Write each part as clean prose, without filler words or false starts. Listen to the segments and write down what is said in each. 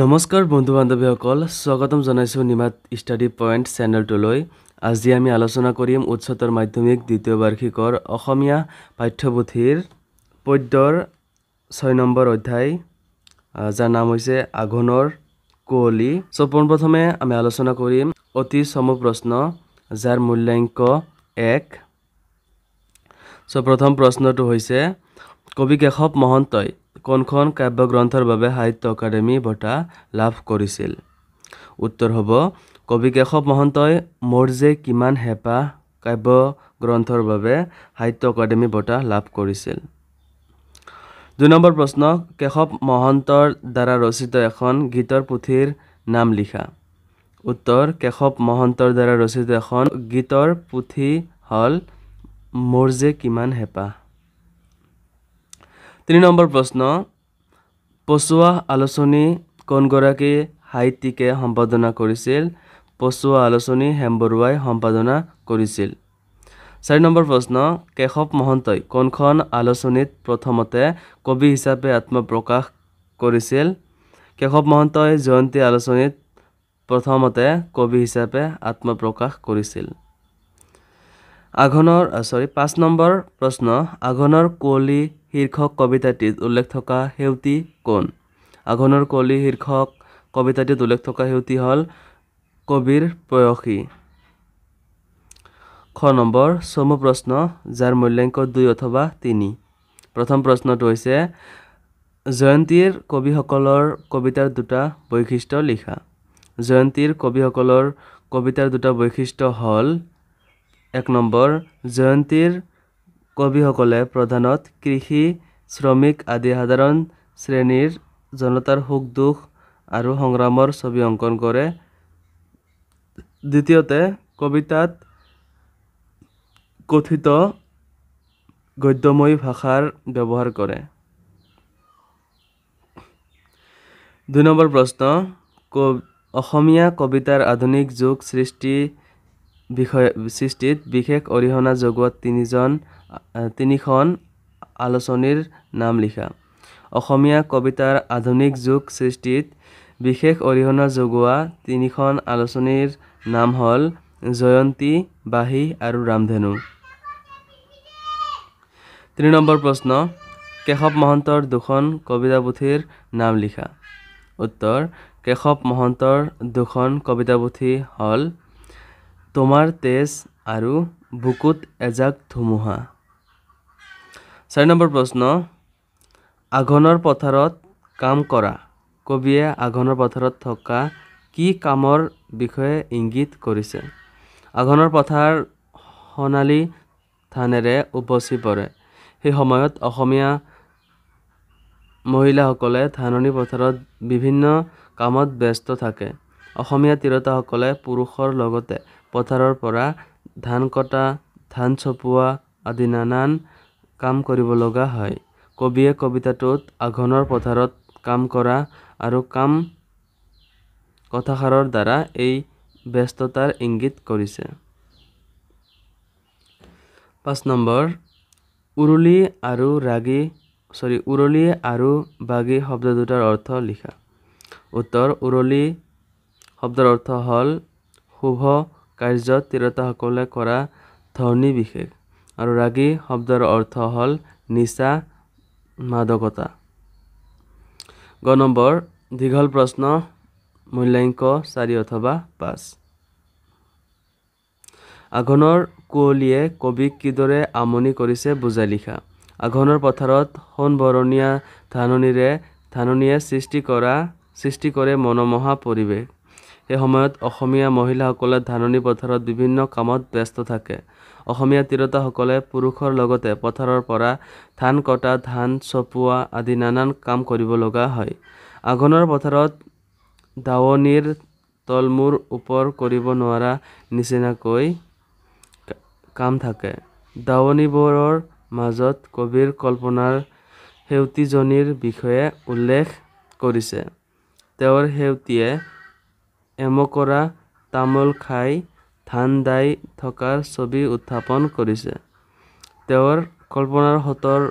নমস্কাৰ বন্ধু বান্ধৱীসকল, স্বাগতম জনাইছো নিমাত ষ্টাডি পইণ্ট চেনেলটোলৈ। আজি আমি আলোচনা কৰিম উচ্চতৰ মাধ্যমিক দ্বিতীয় বাৰ্ষিকৰ অসমীয়া পাঠ্যপুথিৰ পদ্যৰ 6 নম্বৰ অধ্যায়, যাৰ নাম হৈছে আঘোণৰ কুঁৱলী। পোনপ্ৰথমে আমি আলোচনা কৰিম অতি চমু প্ৰশ্ন, যাৰ মূল্যাংক 1। প্ৰথম প্ৰশ্নটো হৈছে, কবি কেশৱ মহন্তই কোনখন কাব্যগ্ৰন্থৰ বাবে সাহিত্য একাডেমী বঁটা লাভ কৰিছিল? উত্তৰ হ'ব কবি কেশৱ মহন্তই মোৰ যে কিমান হেঁপাহ কাব্যগ্ৰন্থৰ বাবে সাহিত্য একাডেমী বঁটা লাভ কৰিছিল। 2 নম্বৰ প্ৰশ্ন, কেশৱ মহন্তৰ দ্বাৰা ৰচিত এখন গীতৰ পুথিৰ নাম লিখা। উত্তৰ, কেশৱ মহন্তৰ দ্বাৰা ৰচিত এখন গীতৰ পুথি হ'ল মোৰ যে কিমান হেঁপাহ। 3 নম্বৰ প্ৰশ্ন, পছোৱা আলোচনী কোনগৰাকী সাহিত্যিকে সম্পাদনা কৰিছিল? পছোৱা আলোচনী হেম বৰুৱাই সম্পাদনা কৰিছিল। 4 নম্বৰ প্ৰশ্ন, কেশৱ মহন্তই কোনখন আলোচনীত প্ৰথমতে কবি হিচাপে আত্মপ্ৰকাশ কৰিছিল? কেশৱ মহন্তই জয়ন্তী আলোচনীত প্ৰথমতে কবি হিচাপে আত্মপ্ৰকাশ কৰিছিল। 5 নম্বৰ প্ৰশ্ন, আঘোণৰ কুঁৱলী শীৰ্ষক কবিতাটিত উল্লেখ থকা সেউতী কোন? আঘোণৰ কুঁৱলী শীৰ্ষক কবিতাটিত উল্লেখ থকা সেউতী হ'ল কবিৰ প্ৰেয়সী। 6 নম্বৰ চমু প্ৰশ্ন, যাৰ মূল্যাংক 2 অথবা 3। প্ৰথম প্ৰশ্নটো হৈছে, জয়ন্তীৰ কবিসকলৰ কবিতাৰ দুটা বৈশিষ্ট্য লিখা। জয়ন্তীৰ কবিসকলৰ কবিতাৰ দুটা বৈশিষ্ট্য হ'ল: 1 নম্বৰ, জয়ন্তীৰ কবিসকলে প্ৰধানত কৃষি, শ্ৰমিক আদি সাধাৰণ শ্ৰেণীৰ জনতাৰ সুখ দুখ আৰু সংগ্ৰামৰ ছবি অংকন কৰে। দ্বিতীয়তে, কবিতাত কথিত গদ্যময়ী ভাষাৰ ব্যৱহাৰ কৰে। 2 নম্বৰ প্ৰশ্ন, অসমীয়া কবিতাৰ আধুনিক যুগ সৃষ্টিত বিশেষ অৰিহণা যোগোৱা তিনিখন আলোচনীৰ নাম লিখা। অসমীয়া কবিতাৰ আধুনিক যুগ সৃষ্টিত বিশেষ অৰিহণা যোগোৱা তিনিখন আলোচনীৰ নাম হ'ল জয়ন্তী, বাহী আৰু ৰামধেনু। 3 নম্বৰ প্ৰশ্ন, কেশৱ মহন্তৰ দুখন কবিতা পুথিৰ নাম লিখা। উত্তৰ, কেশৱ মহন্তৰ দুখন কবিতা পুথি হ'ল তোমাৰ তেজ আৰু বুকুত এজাক ধুমুহা। 4 নম্বৰ প্ৰশ্ন, আঘোণৰ পথাৰত কাম কৰা। কবিয়ে আঘোণৰ পথাৰত থকা কি কামৰ বিষয়ে ইংগিত কৰিছে? আঘোণৰ পথাৰ সোণালী ধানেৰে উপচি পৰে। সেই সময়ত অসমীয়া মহিলাসকলে ধাননি পথাৰত বিভিন্ন কামত ব্যস্ত থাকে। অসমীয়া তিৰোতাসকলে পুৰুষৰ লগতে পথাৰৰ পৰা ধান কটা, ধান চপোৱা আদি নানান কাম কৰিব লগা হয়। কবিয়ে কবিতাটোত আঘোণৰ পথাৰত কাম কৰা আৰু কথাষাৰৰ দ্বাৰা এই ব্যস্ততাৰ ইংগিত কৰিছে। 5 নম্বৰ, উৰুলি আৰু বাগী শব্দ দুটাৰ অৰ্থ লিখা। উত্তৰ, উৰুলি শব্দৰ অৰ্থ হ'ল শুভ কাৰ্যত তিৰোতাসকলে কৰা ধৰ্ণী বিশেষ, আৰু ৰাগী শব্দৰ অৰ্থ হ'ল নিচা মাদকতা। 6 নম্বৰ, দীঘল প্ৰশ্ন, মূল্যাংক 4 অথবা 5। আঘোণৰ কুঁৱলীয়ে কবিক কিদৰে আমনি কৰিছে বুজাই লিখা। আঘোণৰ পথাৰত সোণবৰণীয়া ধাননিয়ে সৃষ্টি কৰে মনোমোহা পৰিৱেশ। সেই সময়ত অসমীয়া মহিলাসকলে ধাননি পথাৰত বিভিন্ন কামত ব্যস্ত থাকে। অসমীয়া তিৰোতাসকলে পুৰুষৰ লগতে পথাৰৰ পৰা ধান কটা, ধান চপোৱা আদি নানান কাম কৰিব লগা হয়। আঘোণৰ পথাৰত দাৱনীৰ তলমূৰ ওপৰ কৰিব নোৱাৰা নিচিনাকৈ কাম থাকে। দাৱনীবোৰৰ মাজত কবিৰ কল্পনাৰ সেউতীজনীৰ বিষয়ে উল্লেখ কৰিছে। তেওঁৰ সেউতীয়ে এমুকৰা তামোল খাই ধান দাই থকাৰ ছবি উত্থাপন কৰিছে। তেওঁৰ কল্পনাৰ 70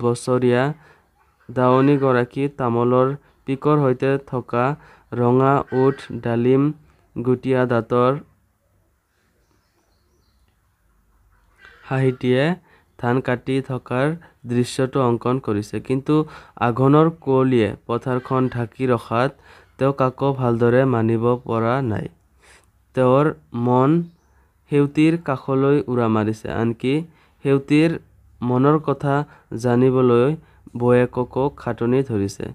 বছৰীয়া দাৱনীগৰাকী তামোলৰ পিকৰ সৈতে থকা ৰঙা ওঠ, ডালিম, গুটিয়া দাঁতৰ হাঁহিটিয়ে ধান কাটি থকাৰ দৃশ্যটো অংকন কৰিছে। কিন্তু আঘোণৰ কুঁৱলীয়ে পথাৰখন ঢাকি ৰখাত তেওঁ কাকো ভালদৰে মানিব পৰা নাই। তেওঁৰ মন সেউতীৰ কাষলৈ উৰা মাৰিছে। আনকি সেউতীৰ মনৰ কথা জানিবলৈ বৌয়েককো খাটনি ধৰিছে।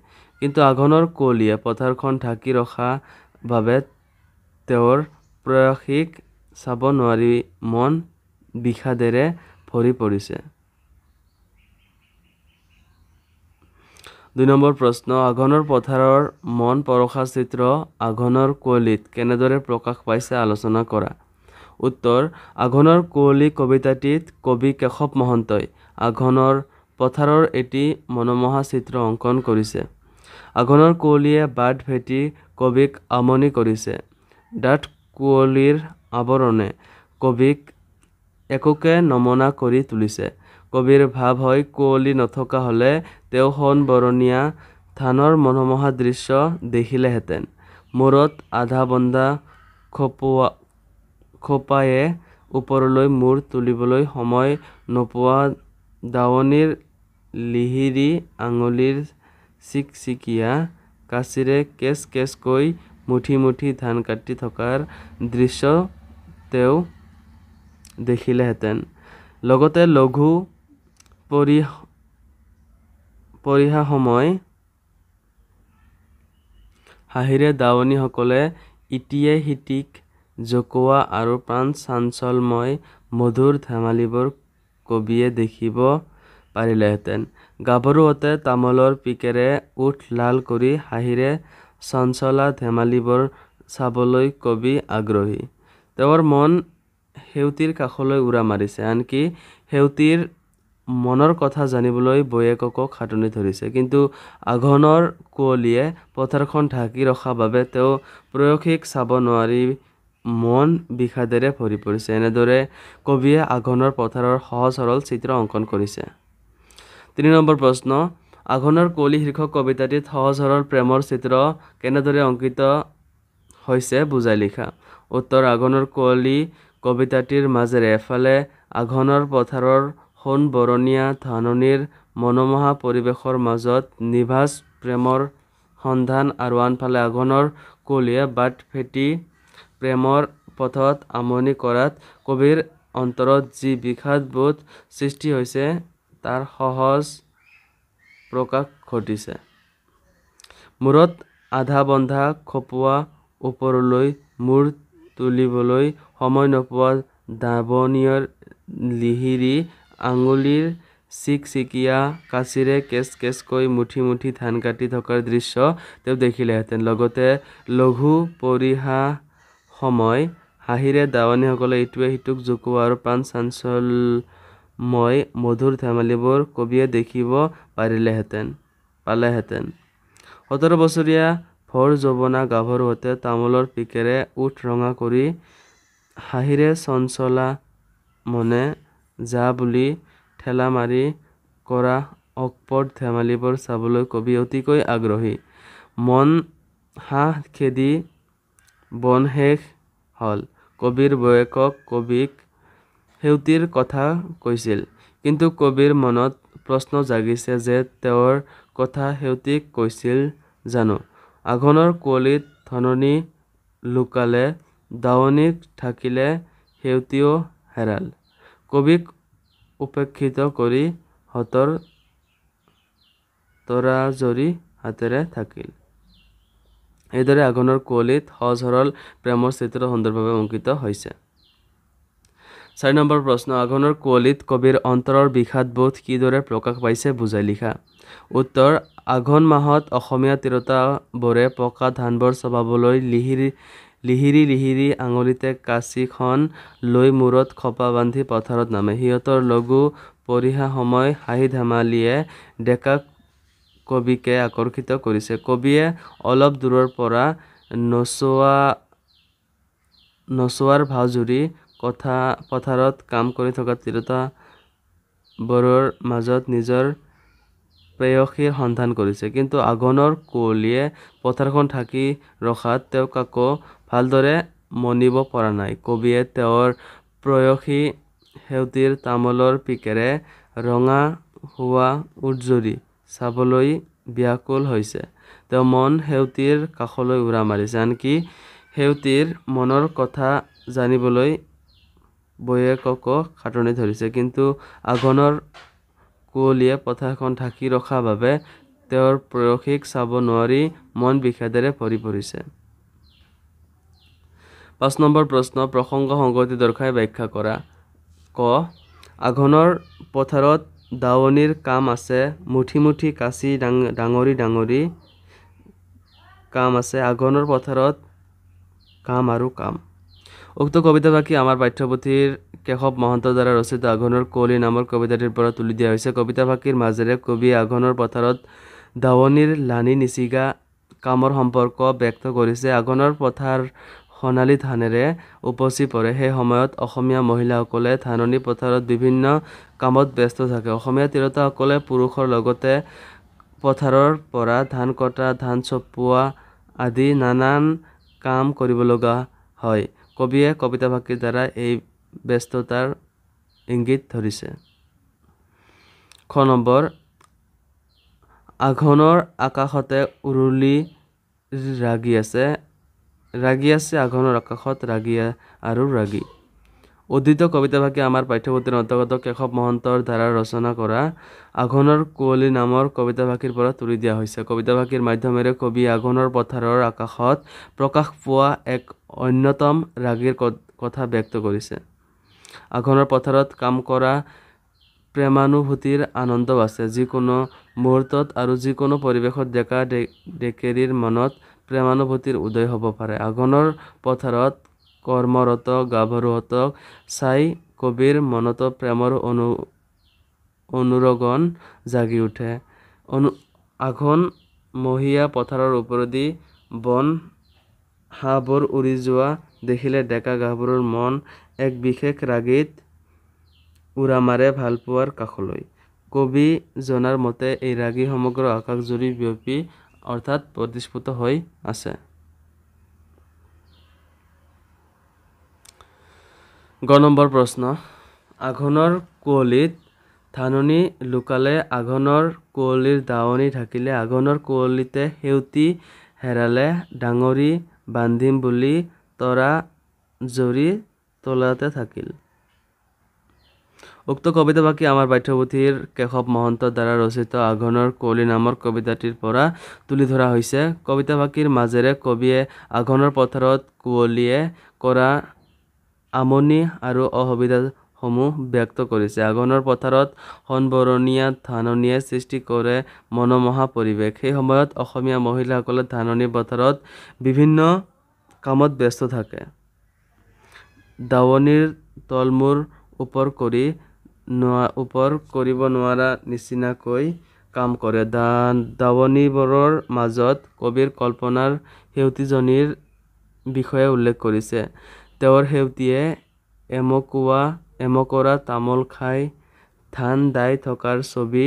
কিন্তু আঘোণৰ কুঁৱলীয়ে পথাৰখন ঢাকি ৰখা বাবে তেওঁৰ প্ৰয়াসীক চাব নোৱাৰি মন বিষাদেৰে ভৰি পৰিছে। ২ নম্বৰ প্ৰশ্ন, আঘোণৰ পথাৰৰ মন পৰশা চিত্ৰ আঘোণৰ কুঁৱলীত কেনেদৰে প্ৰকাশ পাইছে আলোচনা কৰা। উত্তৰ, আঘোণৰ কুঁৱলী কবিতাটিত কবি কেশৱ মহন্তই আঘোণৰ পথাৰৰ এটি মনোমোহা চিত্ৰ অংকন কৰিছে। আঘোণৰ কুঁৱলীয়ে বাট ভেটি কবিক আমনি কৰিছে। ডাঠ কুঁৱলীৰ আৱৰণে কবিক একোকে নমনা কৰি তুলিছে। কবিৰ ভাৱ হয়, কুঁৱলী নথকা হলে তেওঁ সোণ বৰণীয়া ধানৰ মনোমোহা দৃশ্য দেখিলেহেঁতেন। মূৰত আধা বন্ধা খোপায়ে ওপৰলৈ মূৰ তুলিবলৈ সময় নোপোৱা দাৱনীৰ লিহিৰি আঙুলিৰ চিকচিকীয়া কাঁচিৰে কেচ কেচকৈ মুঠি মুঠি ধান কাটি থকাৰ দৃশ্য তেওঁ দেখিলেহেঁতেন। লগতে লঘু পৰিহাসময় হাঁহিৰে দাৱনীসকলে ইটিয়ে সিটিক জোকোৱা আৰু প্ৰাণ চাঞ্চলময় মধুৰ ধেমালিবোৰ কবিয়ে দেখিব পাৰিলেহেঁতেন। গাভৰুহঁতে তামোলৰ পিকেৰে ওঠ লাল কৰি হাঁহিৰে চঞ্চলা ধেমালিবোৰ চাবলৈ কবি আগ্ৰহী। তেওঁৰ মন সেউতীৰ কাষলৈ উৰা মাৰিছে। আনকি সেউতীৰ মনৰ কথা জানিবলৈ বৌয়েককো খাটনি ধৰিছে। কিন্তু আঘোণৰ কুঁৱলীয়ে পথাৰখন ঢাকি ৰখা বাবে তেওঁ প্ৰয়াসীক চাব নোৱাৰি মন বিষাদেৰে ভৰি পৰিছে। এনেদৰে কবিয়ে আঘোণৰ পথাৰৰ সহজ সৰল চিত্ৰ অংকন কৰিছে। ৩ নম্বৰ প্ৰশ্ন, আঘোণৰ কুঁৱলী শীৰ্ষক কবিতাটিত সহজ সৰল প্ৰেমৰ চিত্ৰ কেনেদৰে অংকিত হৈছে বুজাই লিখা। উত্তৰ, আঘোণৰ কুঁৱলী কবিতাটিৰ মাজেৰে এফালে আঘোণৰ পথাৰৰ সোণ বৰণীয়া ধাননিৰ মনোমোহা পৰিৱেশৰ মাজত নিভাঁজ প্ৰেমৰ সন্ধান আৰু আনফালে আঘোণৰ কুঁৱলীয়ে বাট ভেটি প্ৰেমৰ পথত আমনি কৰাত কবিৰ অন্তৰত যি বিষাদবোধ সৃষ্টি হৈছে তাৰ সহজ প্ৰকাশ ঘটিছে। মূৰত আধা বন্ধা খোপা ওপৰলৈ মূৰ তুলিবলৈ সময় নোপোৱা দাৱনীৰ লিহিৰি আঙুলিৰ চিকচিকীয়া কাঁচিৰে কেচ কেচকৈ মুঠি মুঠি ধান কাটি থকাৰ দৃশ্য তেওঁ দেখিলেহেঁতেন। লগতে লঘু পৰিহাসময় হাঁহিৰে দাৱনীসকলে ইটোৱে সিটোক জোকোৱা আৰু প্ৰাণ চাঞ্চলময় মধুৰ ধেমালিবোৰ কবিয়ে দেখিব পালেহেঁতেন। ১৭ বছৰীয়া ভৰ যৌৱনা গাভৰুহঁতে তামোলৰ পিকেৰে ওঠ ৰঙা কৰি হাঁহিৰে চঞ্চলা মনে যা বুলি ঠেলা মাৰি কৰা অকপট ধেমালিবোৰ চাবলৈ কবি অতিকৈ আগ্ৰহী। মন হাঁহ খেদি বন শেষ হ'ল। কবিৰ বৌয়েকক কবিক সেউতীৰ কথা কৈছিল। কিন্তু কবিৰ মনত প্ৰশ্ন জাগিছে যে তেওঁৰ কথা সেউতীক কৈছিল জানো। আঘোণৰ কুঁৱলীত ধাননি লুকালে, দাৱনীক ঢাকিলে, সেউতীও হেৰাল। কবিক উপেক্ষিত কৰি হতৰ তৰাজৰী হাতেৰে থাকিল। এইদৰে আঘোণৰ কুঁৱলীত সহজ সৰল প্ৰেমৰ চিত্ৰ সুন্দৰভাৱে অংকিত হৈছে। ৪ নম্বৰ প্ৰশ্ন, আঘোণৰ কুঁৱলীত কবিৰ অন্তৰৰ বিষাদবোধ কিদৰে প্ৰকাশ পাইছে বুজাই লিখা। উত্তৰ, আঘোণ মাহত অসমীয়া তিৰোতাবোৰে পকা ধানবোৰ চপাবলৈ লিহিৰি আঙুলিতে কাঁচিখন লৈ মূৰত খোপা বান্ধি পথাৰত নামে। সিহঁতৰ লঘু পৰিহাসময় হাঁহি ধেমালিয়ে ডেকা কবিকে আকৰ্ষিত কৰিছে। কবিয়ে অলপ দূৰৰ পৰা নচোৱাৰ ভাও জুৰি পথাৰত কাম কৰি থকা তিৰোতাবোৰৰ মাজত নিজৰ প্ৰেয়সীৰ সন্ধান কৰিছে কিন্তু আঘোণৰ কুঁৱলীয়ে পথাৰখন ঢাকি ৰখাত তেওঁক আকৌ ভালদৰে মনিব পৰা নাই। কবিয়ে তেওঁৰ প্ৰেয়সী সেউতীৰ তামোলৰ পিকেৰে ৰঙা হোৱা উটজুৰি চাবলৈ ব্যাকুল হৈছে। তেওঁ মন সেউতীৰ কাষলৈ উৰা মাৰিছে, আনকি সেউতীৰ মনৰ কথা জানিবলৈ বৌয়েককো খাটনি ধৰিছে। কিন্তু আঘোণৰ কুঁৱলীয়ে পথাৰখন ঢাকি ৰখা বাবে তেওঁৰ প্ৰেয়সীক চাব নোৱাৰি মন বিষাদেৰে ভৰি পৰিছে। ৫ নম্বৰ প্ৰশ্ন, প্ৰসংগ সংগতি দৰ্শাই ব্যাখ্যা কৰা। ক, আঘোণৰ পথাৰত দাৱনীৰ কাম আছে, মুঠি মুঠি কাঁচি ডাঙৰি ডাঙৰি কাম আছে, আঘোণৰ পথাৰত কাম আৰু কাম। উক্ত কবিতাফাঁকি আমাৰ পাঠ্যপুথিৰ কেশৱ মহন্তৰ দ্বাৰা ৰচিত আঘোণৰ কুঁৱলী নামৰ কবিতাটিৰ পৰা তুলি দিয়া হৈছে। কবিতাফাঁকিৰ মাজেৰে কবিয়ে আঘোণৰ পথাৰত দাৱনীৰ লানি নিছিগা কামৰ সম্পৰ্ক ব্যক্ত কৰিছে। আঘোণৰ পথাৰ সোণালী ধানেৰে উপচি পৰে। সেই সময়ত অসমীয়া মহিলাসকলে ধাননি পথাৰত বিভিন্ন কামত ব্যস্ত থাকে। অসমীয়া তিৰোতাসকলে পুৰুষৰ লগতে পথাৰৰ পৰা ধান কটা, ধান চপোৱা আদি নানান কাম কৰিব লগা হয়। কবিয়ে কবিতাফাঁকিৰ দ্বাৰা এই ব্যস্ততাৰ ইংগিত ধৰিছে। খ নম্বৰ, আঘোণৰ আকাশতে উৰুলি ৰাগি আছে আঘোণৰ আকাশত ৰাগি আৰু ৰাগি। উদ্ধৃত কবিতাফাঁকি আমাৰ পাঠ্যপুথিৰ অন্তৰ্গত কেশৱ মহন্তৰ দ্বাৰা ৰচনা কৰা আঘোণৰ কুঁৱলী নামৰ কবিতাফাঁকিৰ পৰা তুলি দিয়া হৈছে। কবিতাফাঁকিৰ মাধ্যমেৰে কবিয়ে আঘোণৰ পথাৰৰ আকাশত প্ৰকাশ পোৱা এক অন্যতম ৰাগিৰ কথা ব্যক্ত কৰিছে। আঘোণৰ পথাৰত কাম কৰা প্ৰেমানুভূতিৰ আনন্দও আছে। যিকোনো মুহূৰ্তত আৰু যিকোনো পৰিৱেশত ডেকা ডেকেৰীৰ মনত প্ৰেমানুভূতিৰ উদয় হ'ব পাৰে। আঘোণৰ পথাৰত কৰ্মৰত গাভৰুহঁতক চাই কবিৰ মনতো প্ৰেমৰ অনুৰগন জাগি উঠে। আঘোণ মহীয়া পথাৰৰ ওপৰেদি বন হাঁহবোৰ উৰি যোৱা দেখিলে ডেকা গাভৰুৰ মন এক বিশেষ ৰাগিত উৰা মাৰে ভালপোৱাৰ কাষলৈ। কবি জনাৰ মতে এই ৰাগি সমগ্ৰ আকাশজুৰি বিয়পি অৰ্থাৎ প্ৰতিস্ফুট হৈ আছে। গ নম্বৰ প্ৰশ্ন, আঘোণৰ কুঁৱলীত ধাননি লুকালে, আঘোণৰ কুঁৱলীৰ দাৱনি ঢাকিলে, আঘোণৰ কুঁৱলীতে সেউতী হেৰালে, ডাঙৰি বান্ধিম বুলি তৰা জৰি তলাতে থাকিল। উক্ত কবিতাফাঁকি আমাৰ পাঠ্যপুথিৰ কেশৱ মহন্তৰ দ্বাৰা ৰচিত আঘোণৰ কুঁৱলী নামৰ কবিতাটিৰ পৰা তুলি ধৰা হৈছে। কবিতাফাঁকিৰ মাজেৰে কবিয়ে আঘোণৰ পথাৰত কুঁৱলীয়ে কৰা আমনি আৰু অসুবিধাসমূহ ব্যক্ত কৰিছে। আঘোণৰ পথাৰত সোণবৰণীয়া ধাননিয়ে সৃষ্টি কৰে মনোমোহা পৰিৱেশ। সেই সময়ত অসমীয়া মহিলাসকলে ধাননি পথাৰত বিভিন্ন কামত ব্যস্ত থাকে। দাৱনীৰ তলমূৰ ওপৰ কৰিব নোৱাৰা নিচিনাকৈ কাম কৰে। দাৱনীবোৰৰ মাজত কবিৰ কল্পনাৰ সেউতীজনীৰ বিষয়ে উল্লেখ কৰিছে। তেওঁৰ সেউতীয়ে এমকোৰা তামোল খাই ধান দাই থকাৰ ছবি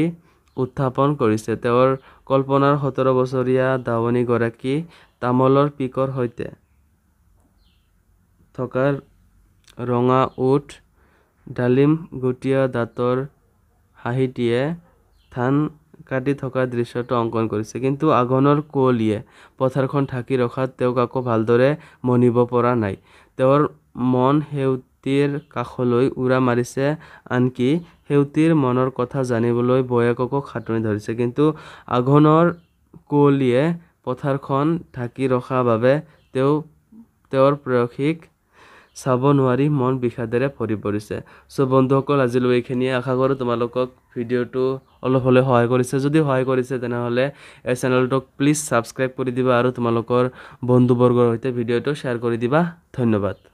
উত্থাপন কৰিছে। তেওঁৰ কল্পনাৰ ১৭ বছৰীয়া দাৱনীগৰাকী তামোলৰ পিকৰ সৈতে থকা ৰঙা উঠ, ডালিম গুটিয়া দাঁতৰ হাঁহিটিয়ে ধান কাটি থকা দৃশ্যটো অংকন কৰিছে। কিন্তু আঘোণৰ কুঁৱলীয়ে পথাৰখন ঢাকি ৰখাত তেওঁক আকৌ ভালদৰে মনিব পৰা নাই। তেওঁৰ মন সেউতীৰ কাষলৈ উৰা মাৰিছে, আনকি সেউতীৰ মনৰ কথা জানিবলৈ বৌয়েককো খাটনি ধৰিছে। কিন্তু আঘোণৰ কুঁৱলীয়ে পথাৰখন ঢাকি ৰখা বাবে তেওঁৰ প্ৰেয়সীক চাব নোৱাৰি মন বিষাদেৰে ভৰি পৰিছে। চ' বন্ধুসকল, আজিলৈ এইখিনিয়ে। আশা কৰোঁ তোমালোকক ভিডিঅ'টো অলপ হ'লেও সহায় কৰিছে। যদি সহায় কৰিছে তেনেহ'লে এই চেনেলটোক প্লিজ ছাবস্ক্ৰাইব কৰি দিবা আৰু তোমালোকৰ বন্ধুবৰ্গৰ সৈতে ভিডিঅ'টো শ্বেয়াৰ কৰি দিবা। ধন্যবাদ।